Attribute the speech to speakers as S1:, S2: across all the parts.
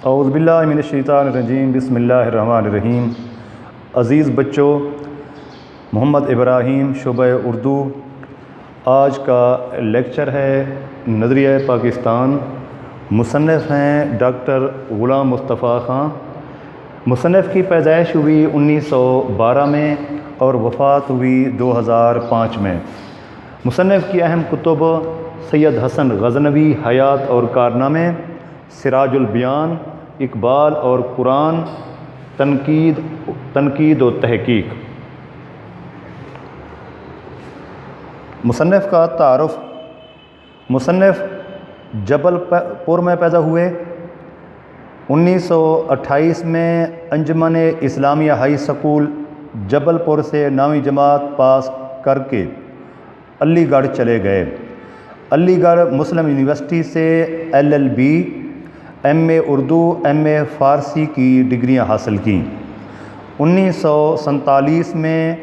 S1: اعوذ باللہ من الشیطان الرجیم، بسم اللہ الرحمن الرحیم۔ عزیز بچوں، محمد ابراہیم شعبہ اردو، آج کا لیکچر ہے نظریہ پاکستان۔ مصنف ہیں ڈاکٹر غلام مصطفیٰ خان۔ مصنف کی پیدائش ہوئی 1912 میں اور وفات ہوئی 2005 میں۔ مصنف کی اہم کتب سید حسن غزنوی حیات اور کارنامے، سراج البیان، اقبال اور قرآن، تنقید و تحقیق۔ مصنف کا تعارف۔ مصنف جبل پور میں پیدا ہوئے۔ 1928 میں انجمن اسلامیہ ہائی سکول جبل پور سے 9ویں جماعت پاس کر کے علی گڑھ چلے گئے۔ علی گڑھ مسلم یونیورسٹی سے LLB، MA اردو، MA فارسی کی ڈگریاں حاصل کیں۔ 1947 میں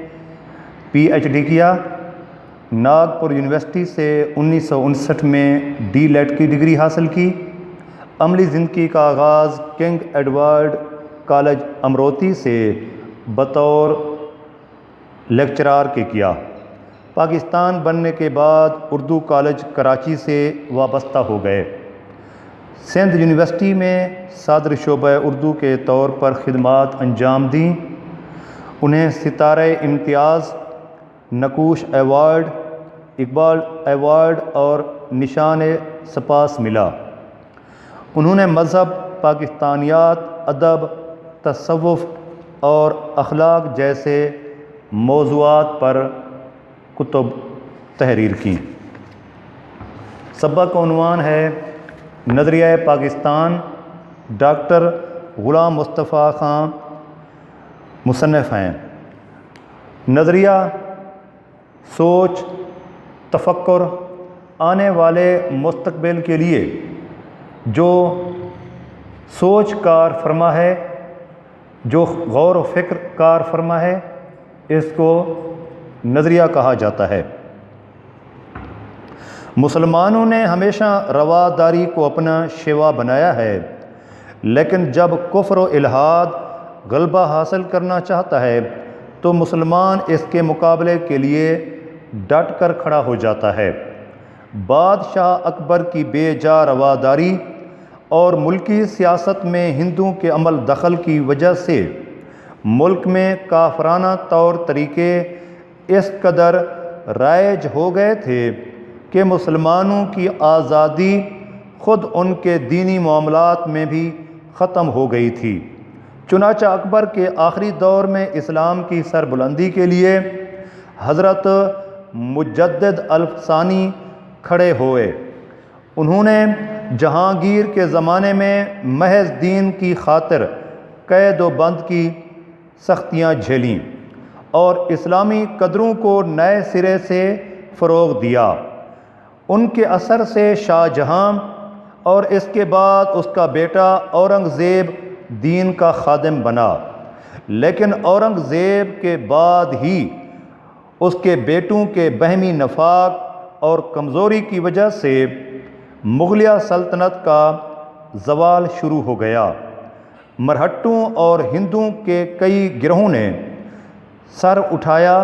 S1: PhD کیا۔ ناگپور یونیورسٹی سے 1959 میں D.Litt کی ڈگری حاصل کی۔ عملی زندگی کا آغاز کنگ ایڈورڈ کالج امروتی سے بطور لیکچرار کے کیا۔ پاکستان بننے کے بعد اردو کالج کراچی سے وابستہ ہو گئے۔ سندھ یونیورسٹی میں صدر شعبہ اردو کے طور پر خدمات انجام دیں۔ انہیں ستارہ امتیاز، نقوش ایوارڈ، اقبال ایوارڈ اور نشان سپاس ملا۔ انہوں نے مذہب، پاکستانیات، ادب، تصوف اور اخلاق جیسے موضوعات پر کتب تحریر کیں۔ سبق کا عنوان ہے نظریہ پاکستان۔ ڈاکٹر غلام مصطفیٰ خان مصنف ہیں۔ نظریہ، سوچ، تفکر، آنے والے مستقبل کے لیے جو سوچ کار فرما ہے، جو غور و فکر کار فرما ہے، اس کو نظریہ کہا جاتا ہے۔ مسلمانوں نے ہمیشہ رواداری کو اپنا شیوا بنایا ہے، لیکن جب کفر و الحاد غلبہ حاصل کرنا چاہتا ہے تو مسلمان اس کے مقابلے کے لیے ڈٹ کر کھڑا ہو جاتا ہے۔ بادشاہ اکبر کی بے جا رواداری اور ملکی سیاست میں ہندوؤں کے عمل دخل کی وجہ سے ملک میں کافرانہ طور طریقے اس قدر رائج ہو گئے تھے کہ مسلمانوں کی آزادی خود ان کے دینی معاملات میں بھی ختم ہو گئی تھی۔ چنانچہ اکبر کے آخری دور میں اسلام کی سربلندی کے لیے حضرت مجدد الثانی کھڑے ہوئے۔ انہوں نے جہانگیر کے زمانے میں محض دین کی خاطر قید و بند کی سختیاں جھیلیں اور اسلامی قدروں کو نئے سرے سے فروغ دیا۔ ان کے اثر سے شاہ جہاں اور اس کے بعد اس کا بیٹا اورنگزیب دین کا خادم بنا، لیکن اورنگزیب کے بعد ہی اس کے بیٹوں کے باہمی نفاق اور کمزوری کی وجہ سے مغلیہ سلطنت کا زوال شروع ہو گیا۔ مرہٹوں اور ہندوؤں کے کئی گروہوں نے سر اٹھایا،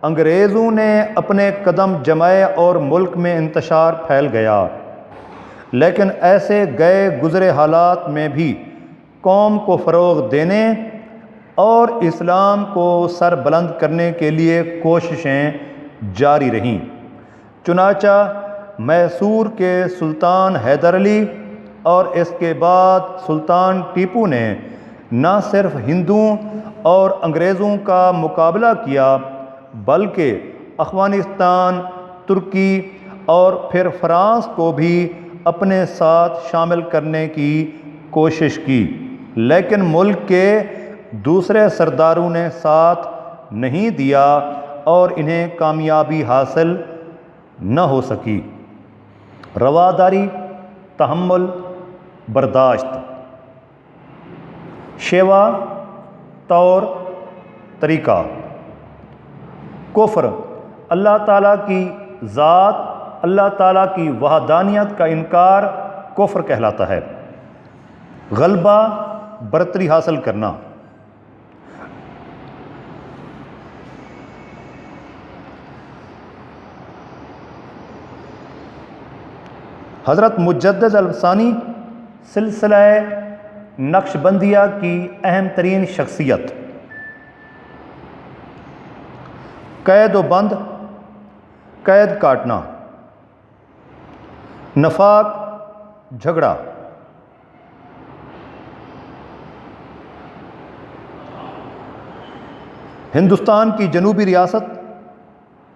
S1: انگریزوں نے اپنے قدم جمائے اور ملک میں انتشار پھیل گیا، لیکن ایسے گئے گزرے حالات میں بھی قوم کو فروغ دینے اور اسلام کو سر بلند کرنے کے لیے کوششیں جاری رہیں۔ چنانچہ میسور کے سلطان حیدر علی اور اس کے بعد سلطان ٹیپو نے نہ صرف ہندوؤں اور انگریزوں کا مقابلہ کیا بلکہ افغانستان، ترکی اور پھر فرانس کو بھی اپنے ساتھ شامل کرنے کی کوشش کی، لیکن ملک کے دوسرے سرداروں نے ساتھ نہیں دیا اور انہیں کامیابی حاصل نہ ہو سکی۔ رواداری، تحمل، برداشت، شیوا، طور طریقہ۔ کفر، اللہ تعالیٰ کی ذات، اللہ تعالیٰ کی وحدانیت کا انکار کفر کہلاتا ہے۔ غلبہ برتری حاصل کرنا۔ حضرت مجدد الفسانی سلسلہ نقشبندیہ کی اہم ترین شخصیت، قید و بند، قید کاٹنا، نفاق، جھگڑا، ہندوستان کی جنوبی ریاست،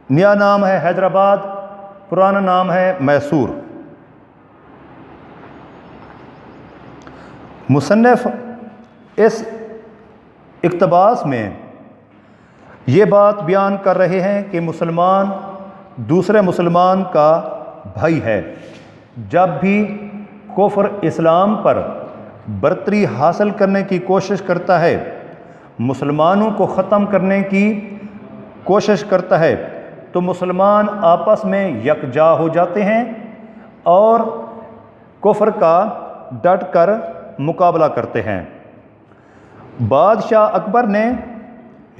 S1: نیا نام ہے حیدرآباد، پرانا نام ہے میسور۔ مصنف اس اقتباس میں یہ بات بیان کر رہے ہیں کہ مسلمان دوسرے مسلمان کا بھائی ہے۔ جب بھی کفر اسلام پر برتری حاصل کرنے کی کوشش کرتا ہے، مسلمانوں کو ختم کرنے کی کوشش کرتا ہے، تو مسلمان آپس میں یکجا ہو جاتے ہیں اور کفر کا ڈٹ کر مقابلہ کرتے ہیں۔ بادشاہ اکبر نے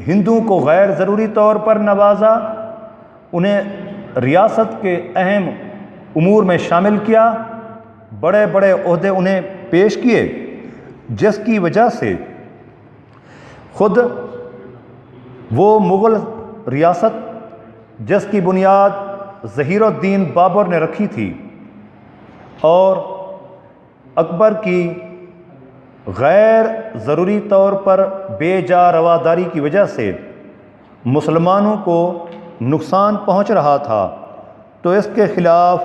S1: ہندوؤں کو غیر ضروری طور پر نوازا، انہیں ریاست کے اہم امور میں شامل کیا، بڑے بڑے عہدے انہیں پیش کیے، جس کی وجہ سے خود وہ مغل ریاست جس کی بنیاد ظہیر الدین بابر نے رکھی تھی اور اکبر کی غیر ضروری طور پر بے جا رواداری کی وجہ سے مسلمانوں کو نقصان پہنچ رہا تھا، تو اس کے خلاف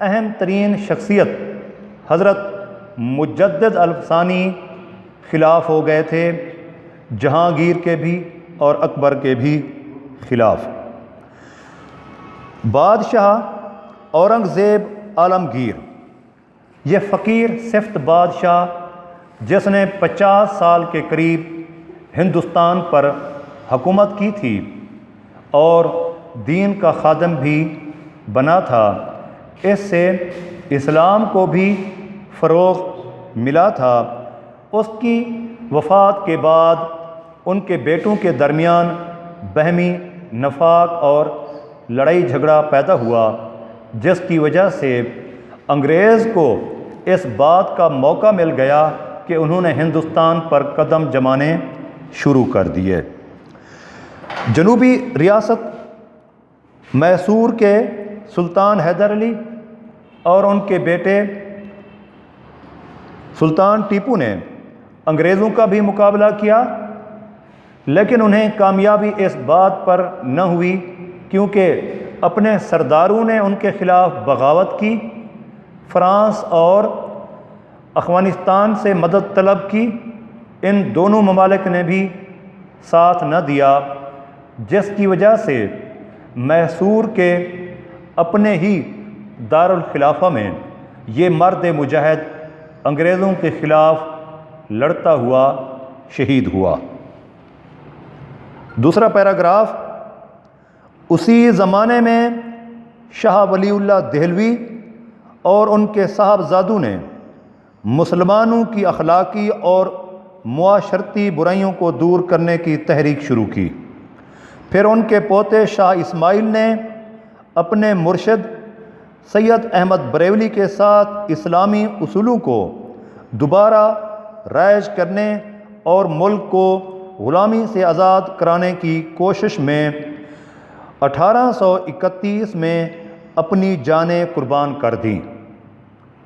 S1: اہم ترین شخصیت حضرت مجدد الفسانی خلاف ہو گئے تھے، جہانگیر کے بھی اور اکبر کے بھی خلاف۔ بادشاہ اورنگزیب عالمگیر، یہ فقیر صفت بادشاہ جس نے 50 سال کے قریب ہندوستان پر حکومت کی تھی اور دین کا خادم بھی بنا تھا، اس سے اسلام کو بھی فروغ ملا تھا۔ اس کی وفات کے بعد ان کے بیٹوں کے درمیان باہمی نفاق اور لڑائی جھگڑا پیدا ہوا، جس کی وجہ سے انگریز کو اس بات کا موقع مل گیا کہ انہوں نے ہندوستان پر قدم جمانے شروع کر دیے۔ جنوبی ریاست میسور کے سلطان حیدر علی اور ان کے بیٹے سلطان ٹیپو نے انگریزوں کا بھی مقابلہ کیا، لیکن انہیں کامیابی اس بات پر نہ ہوئی کیونکہ اپنے سرداروں نے ان کے خلاف بغاوت کی، فرانس اور افغانستان سے مدد طلب کی، ان دونوں ممالک نے بھی ساتھ نہ دیا، جس کی وجہ سے میسور کے اپنے ہی دارالخلافہ میں یہ مرد مجاہد انگریزوں کے خلاف لڑتا ہوا شہید ہوا۔ دوسرا پیراگراف، اسی زمانے میں شاہ ولی اللہ دہلوی اور ان کے صاحبزادوں نے مسلمانوں کی اخلاقی اور معاشرتی برائیوں کو دور کرنے کی تحریک شروع کی۔ پھر ان کے پوتے شاہ اسماعیل نے اپنے مرشد سید احمد بریلوی کے ساتھ اسلامی اصولوں کو دوبارہ رائج کرنے اور ملک کو غلامی سے آزاد کرانے کی کوشش میں 1831 میں اپنی جانیں قربان کر دیں۔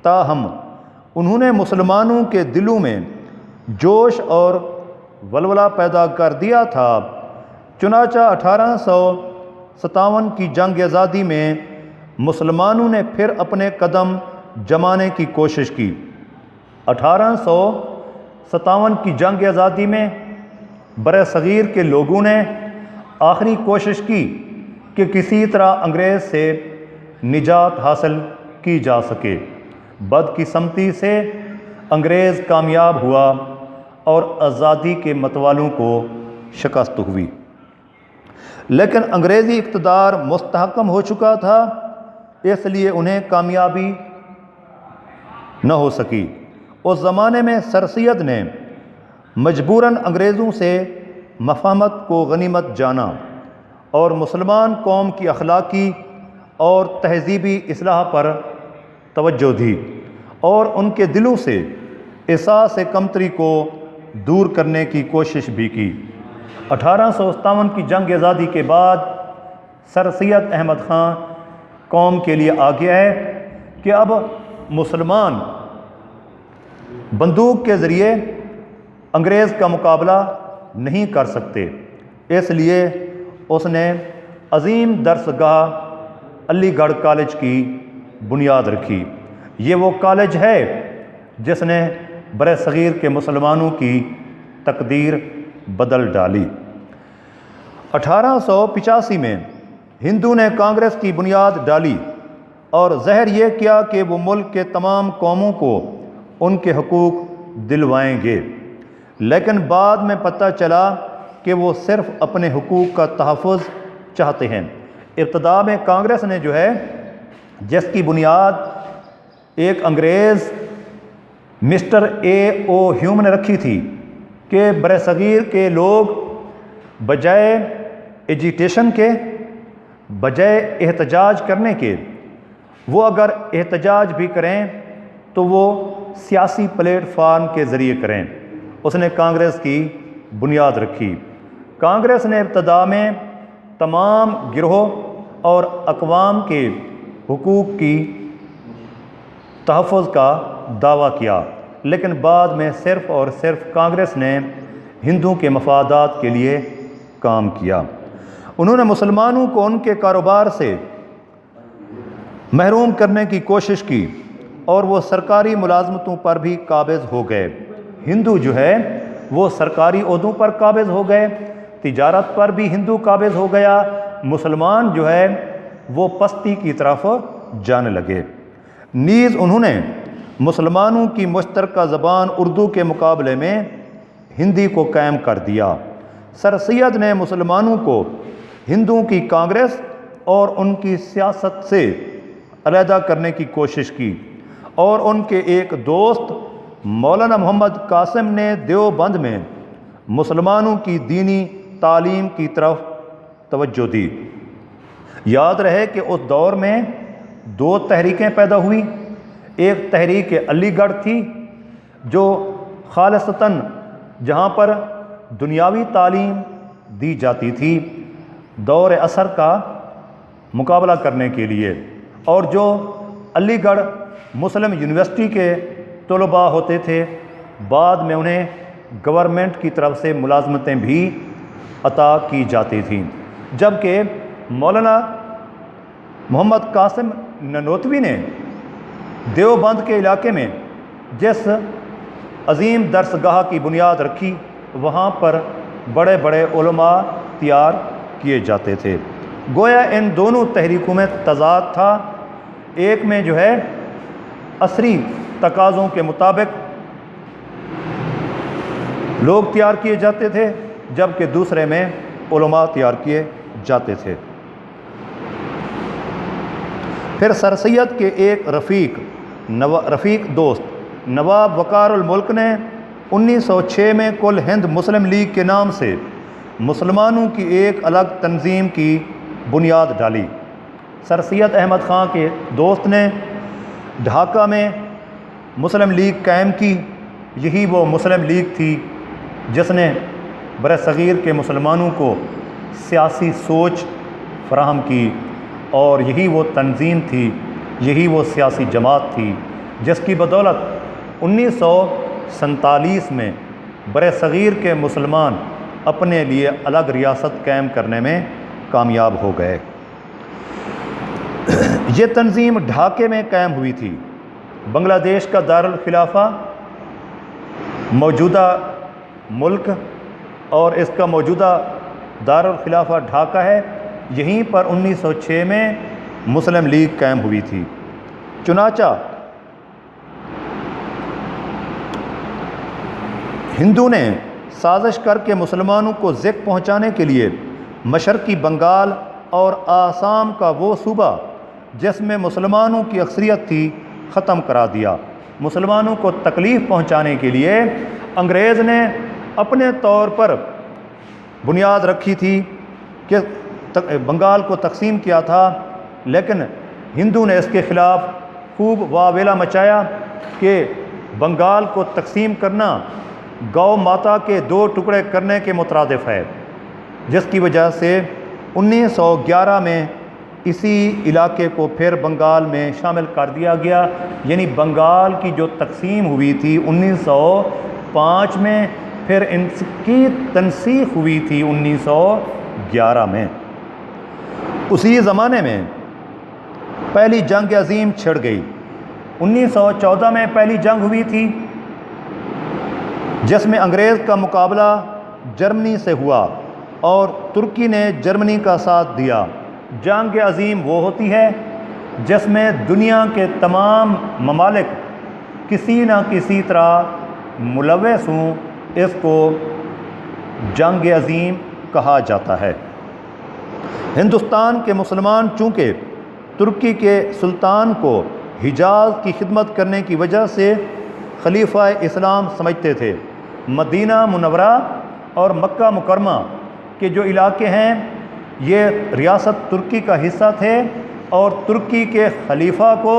S1: تاہم انہوں نے مسلمانوں کے دلوں میں جوش اور ولولہ پیدا کر دیا تھا، چنانچہ 1857 کی جنگ آزادی میں مسلمانوں نے پھر اپنے قدم جمانے کی کوشش کی۔ 1857 کی جنگ آزادی میں برِ صغیر کے لوگوں نے آخری کوشش کی کہ کسی طرح انگریز سے نجات حاصل کی جا سکے۔ بدقسمتی سے انگریز کامیاب ہوا اور آزادی کے متوالوں کو شکست ہوئی، لیکن انگریزی اقتدار مستحکم ہو چکا تھا، اس لیے انہیں کامیابی نہ ہو سکی۔ اس زمانے میں سر سید نے مجبوراً انگریزوں سے مفاہمت کو غنیمت جانا اور مسلمان قوم کی اخلاقی اور تہذیبی اصلاح پر توجہ دی اور ان کے دلوں سے احساس کمتری کو دور کرنے کی کوشش بھی کی۔ 1857 کی جنگ آزادی کے بعد سر سید احمد خان قوم کے لیے آ گیا ہے کہ اب مسلمان بندوق کے ذریعے انگریز کا مقابلہ نہیں کر سکتے، اس لیے اس نے عظیم درس گاہ علی گڑھ کالج کی بنیاد رکھی۔ یہ وہ کالج ہے جس نے بر صغیر کے مسلمانوں کی تقدیر بدل ڈالی۔ 1885 میں ہندو نے کانگریس کی بنیاد ڈالی اور ظاہر یہ کیا کہ وہ ملک کے تمام قوموں کو ان کے حقوق دلوائیں گے، لیکن بعد میں پتہ چلا کہ وہ صرف اپنے حقوق کا تحفظ چاہتے ہیں۔ ابتدا میں کانگریس نے جو ہے جس کی بنیاد ایک انگریز مسٹر اے او ہیوم نے رکھی تھی کہ برصغیر کے لوگ بجائے ایجیٹیشن کے، بجائے احتجاج کرنے کے، وہ اگر احتجاج بھی کریں تو وہ سیاسی پلیٹ فارم کے ذریعے کریں، اس نے کانگریس کی بنیاد رکھی۔ کانگریس نے ابتدا میں تمام گروہوں اور اقوام کے حقوق کی تحفظ کا دعویٰ کیا، لیکن بعد میں صرف اور صرف کانگریس نے ہندوؤں کے مفادات کے لیے کام کیا۔ انہوں نے مسلمانوں کو ان کے کاروبار سے محروم کرنے کی کوشش کی اور وہ سرکاری ملازمتوں پر بھی قابض ہو گئے۔ ہندو جو ہے وہ سرکاری عہدوں پر قابض ہو گئے، تجارت پر بھی ہندو قابض ہو گیا، مسلمان جو ہے وہ پستی کی طرف جانے لگے۔ نیز انہوں نے مسلمانوں کی مشترکہ زبان اردو کے مقابلے میں ہندی کو قائم کر دیا۔ سر سید نے مسلمانوں کو ہندوؤں کی کانگریس اور ان کی سیاست سے علیحدہ کرنے کی کوشش کی، اور ان کے ایک دوست مولانا محمد قاسم نے دیوبند میں مسلمانوں کی دینی تعلیم کی طرف توجہ دی۔ یاد رہے کہ اس دور میں دو تحریکیں پیدا ہوئی، ایک تحریک علی گڑھ تھی جو خالصتاً جہاں پر دنیاوی تعلیم دی جاتی تھی دور عصر کا مقابلہ کرنے کے لیے، اور جو علی گڑھ مسلم یونیورسٹی کے طلباء ہوتے تھے، بعد میں انہیں گورنمنٹ کی طرف سے ملازمتیں بھی عطا کی جاتی تھیں، جبکہ مولانا محمد قاسم نانوتوی نے دیوبند کے علاقے میں جس عظیم درس گاہ کی بنیاد رکھی، وہاں پر بڑے بڑے علماء تیار کیے جاتے تھے۔ گویا ان دونوں تحریکوں میں تضاد تھا، ایک میں جو ہے عصری تقاضوں کے مطابق لوگ تیار کیے جاتے تھے، جبکہ دوسرے میں علماء تیار کیے جاتے تھے۔ پھر سر سید کے ایک رفیق دوست نواب وقار الملک نے 1906 میں کل ہند مسلم لیگ کے نام سے مسلمانوں کی ایک الگ تنظیم کی بنیاد ڈالی۔ سر سید احمد خان کے دوست نے ڈھاکہ میں مسلم لیگ قائم کی۔ یہی وہ مسلم لیگ تھی جس نے برصغیر کے مسلمانوں کو سیاسی سوچ فراہم کی، اور یہی وہ تنظیم تھی، یہی وہ سیاسی جماعت تھی جس کی بدولت 1947 میں برصغیر کے مسلمان اپنے لیے الگ ریاست قائم کرنے میں کامیاب ہو گئے۔ یہ تنظیم ڈھاکے میں قائم ہوئی تھی۔ بنگلہ دیش کا دارالخلافہ موجودہ ملک اور اس کا موجودہ دارالخلافہ ڈھاکہ ہے، یہیں پر 1906 میں مسلم لیگ قائم ہوئی تھی۔ چنانچہ ہندو نے سازش کر کے مسلمانوں کو ذکر پہنچانے کے لیے مشرقی بنگال اور آسام کا وہ صوبہ جس میں مسلمانوں کی اکثریت تھی ختم کرا دیا، مسلمانوں کو تکلیف پہنچانے کے لیے انگریز نے اپنے طور پر بنیاد رکھی تھی کہ بنگال کو تقسیم کیا تھا، لیکن ہندو نے اس کے خلاف خوب واویلا مچایا کہ بنگال کو تقسیم کرنا گو ماتا کے 2 ٹکڑے کرنے کے مترادف ہے، جس کی وجہ سے 1911 میں اسی علاقے کو پھر بنگال میں شامل کر دیا گیا۔ یعنی بنگال کی جو تقسیم ہوئی تھی 1905 میں، پھر ان کی تنسیخ ہوئی تھی 1911 میں۔ اسی زمانے میں پہلی جنگ عظیم چھڑ گئی۔ 1914 میں پہلی جنگ ہوئی تھی، جس میں انگریز کا مقابلہ جرمنی سے ہوا اور ترکی نے جرمنی کا ساتھ دیا۔ جنگ عظیم وہ ہوتی ہے جس میں دنیا کے تمام ممالک کسی نہ کسی طرح ملوث ہوں، اس کو جنگ عظیم کہا جاتا ہے۔ ہندوستان کے مسلمان چونکہ ترکی کے سلطان کو حجاز کی خدمت کرنے کی وجہ سے خلیفہ اسلام سمجھتے تھے، مدینہ منورہ اور مکہ مکرمہ کے جو علاقے ہیں یہ ریاست ترکی کا حصہ تھے، اور ترکی کے خلیفہ کو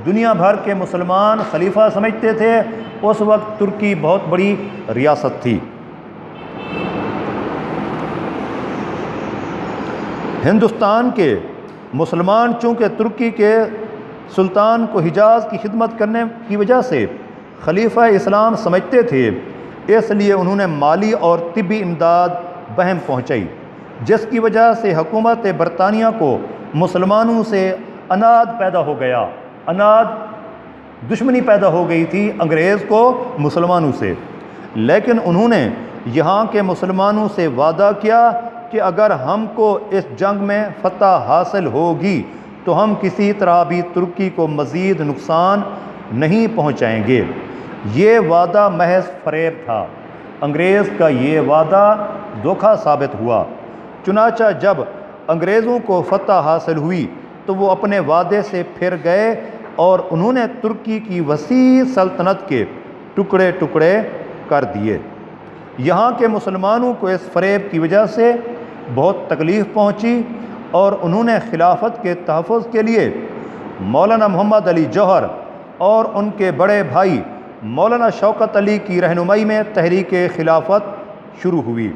S1: دنیا بھر کے مسلمان خلیفہ سمجھتے تھے۔ اس وقت ترکی بہت بڑی ریاست تھی۔ ہندوستان کے مسلمان چونکہ ترکی کے سلطان کو حجاز کی خدمت کرنے کی وجہ سے خلیفہ اسلام سمجھتے تھے، اس لیے انہوں نے مالی اور طبی امداد بہم پہنچائی، جس کی وجہ سے حکومت برطانیہ کو مسلمانوں سے اناد پیدا ہو گیا، دشمنی پیدا ہو گئی تھی انگریز کو مسلمانوں سے۔ لیکن انہوں نے یہاں کے مسلمانوں سے وعدہ کیا کہ اگر ہم کو اس جنگ میں فتح حاصل ہوگی تو ہم کسی طرح بھی ترکی کو مزید نقصان نہیں پہنچائیں گے۔ یہ وعدہ محض فریب تھا، انگریز کا یہ وعدہ دھوکہ ثابت ہوا۔ چنانچہ جب انگریزوں کو فتح حاصل ہوئی تو وہ اپنے وعدے سے پھر گئے اور انہوں نے ترکی کی وسیع سلطنت کے ٹکڑے ٹکڑے کر دیے۔ یہاں کے مسلمانوں کو اس فریب کی وجہ سے بہت تکلیف پہنچی اور انہوں نے خلافت کے تحفظ کے لیے مولانا محمد علی جوہر اور ان کے بڑے بھائی مولانا شوکت علی کی رہنمائی میں تحریک خلافت شروع ہوئی۔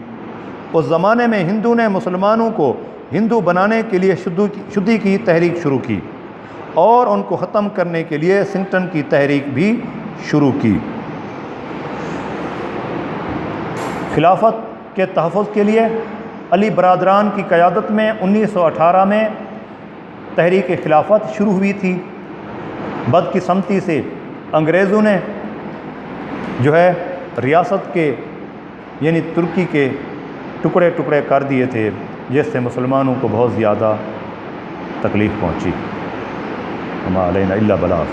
S1: اس زمانے میں ہندو نے مسلمانوں کو ہندو بنانے کے لیے شدی کی تحریک شروع کی اور ان کو ختم کرنے کے لیے سنگٹن کی تحریک بھی شروع کی۔ خلافت کے تحفظ کے لیے علی برادران کی قیادت میں 1918 میں تحریک خلافت شروع ہوئی تھی۔ بدقسمتی سے انگریزوں نے جو ہے ریاست کے یعنی ترکی کے ٹکڑے ٹکڑے کر دیے تھے، جس سے مسلمانوں کو بہت زیادہ تکلیف پہنچی۔ وما علینا الا البلاغ۔